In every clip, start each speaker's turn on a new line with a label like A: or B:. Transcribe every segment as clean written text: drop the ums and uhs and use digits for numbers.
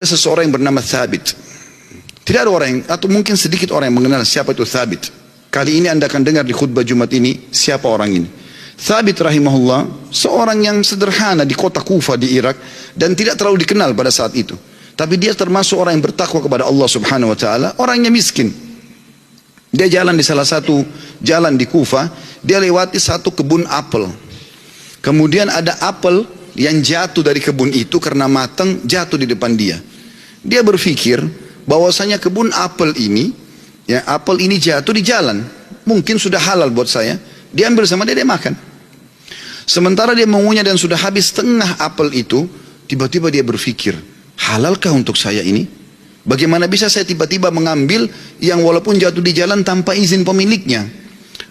A: Seseorang yang bernama Thabit. Tidak ada orang yang, atau mungkin sedikit orang yang mengenal siapa itu Thabit. Kali ini Anda akan dengar di khutbah Jumat ini siapa orang ini. Thabit rahimahullah seorang yang sederhana di kota Kufa di Irak dan tidak terlalu dikenal pada saat itu. Tapi dia termasuk orang yang bertakwa kepada Allah Subhanahu wa taala, orangnya miskin. Dia jalan di salah satu jalan di Kufa, dia lewati satu kebun apel. Kemudian ada apel yang jatuh dari kebun itu karena matang, jatuh di depan dia. Dia berpikir bahwasanya kebun apel ini, ya apel ini jatuh di jalan, mungkin sudah halal buat saya. Dia ambil sama dia makan. Sementara dia mengunyah dan sudah habis setengah apel itu, tiba-tiba dia berpikir, halalkah untuk saya ini? Bagaimana bisa saya tiba-tiba mengambil yang walaupun jatuh di jalan tanpa izin pemiliknya?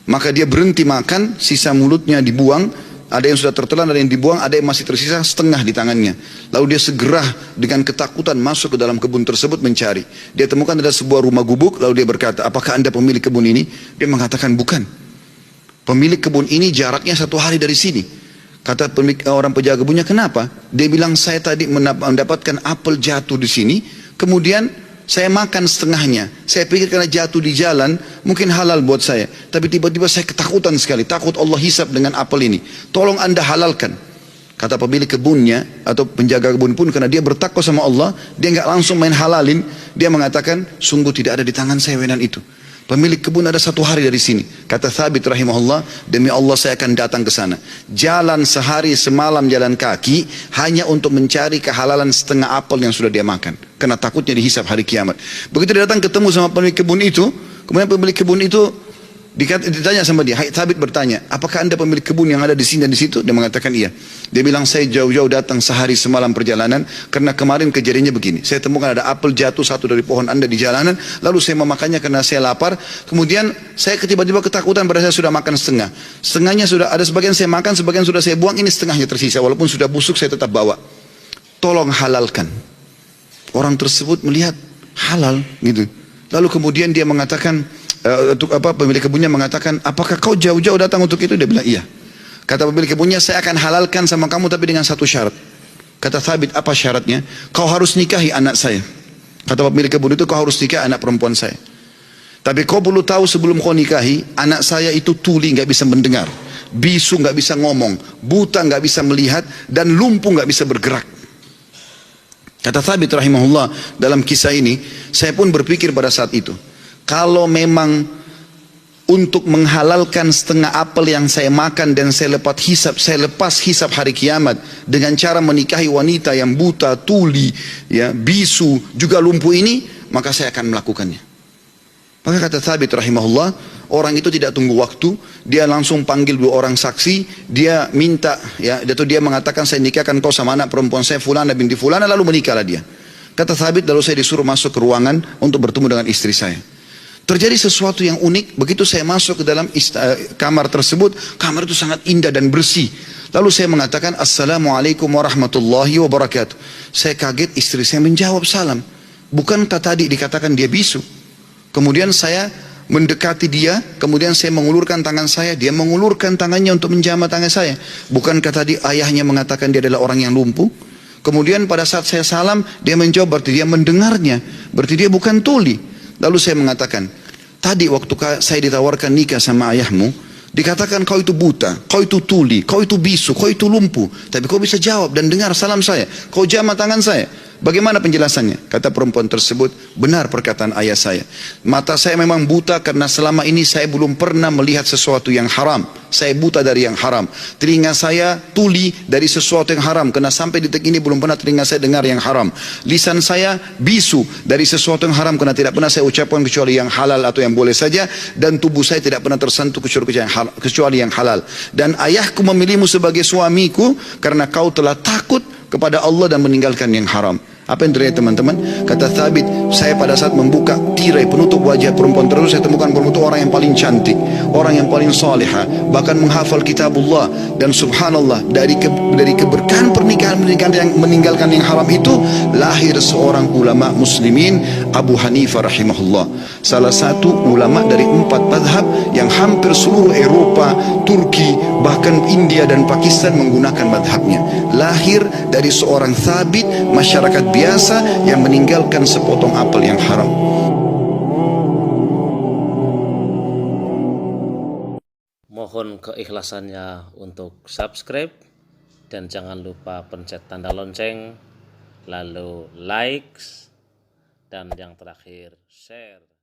A: Maka dia berhenti makan, sisa mulutnya dibuang. Ada yang sudah tertelan, ada yang dibuang, ada yang masih tersisa setengah di tangannya. Lalu dia segera dengan ketakutan masuk ke dalam kebun tersebut mencari. Dia temukan ada sebuah rumah gubuk, lalu dia berkata, apakah Anda pemilik kebun ini? Dia mengatakan, bukan. Pemilik kebun ini jaraknya 1 hari dari sini. Kata orang penjaga kebunnya, kenapa? Dia bilang, saya tadi mendapatkan apel jatuh di sini, kemudian saya makan setengahnya. Saya pikir karena jatuh di jalan, mungkin halal buat saya. Tapi tiba-tiba saya ketakutan sekali. Takut Allah hisab dengan apel ini. Tolong Anda halalkan. Kata pemilik kebunnya, atau penjaga kebun pun, karena dia bertakwa sama Allah, dia nggak langsung main halalin. Dia mengatakan, sungguh tidak ada di tangan saya wenan itu. Pemilik kebun ada 1 hari dari sini. Kata Thabit rahimahullah, demi Allah saya akan datang ke sana. Jalan sehari semalam jalan kaki hanya untuk mencari kehalalan setengah apel yang sudah dia makan. Karena takutnya dihisab hari kiamat. Begitu dia datang ketemu sama pemilik kebun itu, kemudian pemilik kebun itu ditanya sama dia, Thabit bertanya, apakah Anda pemilik kebun yang ada di sini dan di situ? Dia mengatakan iya. Dia bilang, saya jauh-jauh datang sehari semalam perjalanan karena kemarin kejadiannya begini. Saya temukan ada apel jatuh satu dari pohon Anda di jalanan, lalu saya memakannya karena saya lapar. Kemudian saya tiba-tiba ketakutan pada saya sudah makan setengah. Setengahnya sudah ada, sebagian saya makan, sebagian sudah saya buang, ini setengahnya tersisa. Walaupun sudah busuk saya tetap bawa. Tolong halalkan. Orang tersebut melihat halal gitu. Lalu kemudian dia mengatakan, pemilik kebunnya mengatakan, apakah kau jauh-jauh datang untuk itu? Dia bilang iya. Kata pemilik kebunnya, saya akan halalkan sama kamu tapi dengan satu syarat. Kata Thabit, apa syaratnya? Kau harus nikahi anak saya. Kata pemilik kebun itu, kau harus nikahi anak perempuan saya. Tapi kau perlu tahu sebelum kau nikahi, anak saya itu tuli, nggak bisa mendengar, bisu nggak bisa ngomong, buta nggak bisa melihat, dan lumpuh nggak bisa bergerak. Kata Thabit rahimahullah, dalam kisah ini saya pun berpikir pada saat itu, kalau memang untuk menghalalkan setengah apel yang saya makan dan saya lepas hisab hari kiamat dengan cara menikahi wanita yang buta, tuli, ya, bisu, juga lumpuh ini, maka saya akan melakukannya. Maka kata Thabit rahimahullah, orang itu tidak tunggu waktu, dia langsung panggil 2 orang saksi, dia minta, ya, atau dia mengatakan, saya nikahkan kau sama anak perempuan saya Fulana binti Fulana, lalu menikahlah dia. Kata Thabit, lalu saya disuruh masuk ke ruangan untuk bertemu dengan istri saya. Terjadi sesuatu yang unik, begitu saya masuk ke dalam kamar tersebut, kamar itu sangat indah dan bersih. Lalu saya mengatakan, Assalamualaikum warahmatullahi wabarakatuh. Saya kaget, istri saya menjawab salam. Bukankah tadi dikatakan dia bisu? Kemudian saya mendekati dia, kemudian saya mengulurkan tangan saya, dia mengulurkan tangannya untuk menjamah tangan saya. Bukankah tadi ayahnya mengatakan dia adalah orang yang lumpuh? Kemudian pada saat saya salam, dia menjawab, berarti dia mendengarnya, berarti dia bukan tuli. Lalu saya mengatakan, tadi waktu saya ditawarkan nikah sama ayahmu, dikatakan kau itu buta, kau itu tuli, kau itu bisu, kau itu lumpuh. Tapi kau bisa jawab dan dengar salam saya, kau jamah tangan saya. Bagaimana penjelasannya? Kata perempuan tersebut, benar perkataan ayah saya. Mata saya memang buta karena selama ini saya belum pernah melihat sesuatu yang haram. Saya buta dari yang haram. Telinga saya tuli dari sesuatu yang haram, karena sampai detik ini belum pernah telinga saya dengar yang haram. Lisan saya bisu dari sesuatu yang haram, karena tidak pernah saya ucapkan kecuali yang halal atau yang boleh saja. Dan tubuh saya tidak pernah tersentuh kecuali yang halal. Dan ayahku memilihmu sebagai suamiku karena kau telah takut kepada Allah dan meninggalkan yang haram. Apa yang terjadi teman-teman? Kata Thabit, saya pada saat membuka tirai penutup wajah perempuan tersebut, saya temukan perempuan itu orang yang paling cantik, orang yang paling salihah, bahkan menghafal kitabullah. Dan subhanallah, dari keberkahan pernikahan yang meninggalkan yang haram itu, lahir seorang ulama muslimin, Abu Hanifah rahimahullah, salah satu ulama dari 4 madhab yang hampir seluruh Eropa, Turki, bahkan India dan Pakistan menggunakan madhabnya. Lahir dari seorang Thabit, masyarakat biasa yang meninggalkan sepotong apel yang haram.
B: Mohon keikhlasannya untuk subscribe dan jangan lupa pencet tanda lonceng, lalu likes, dan yang terakhir share.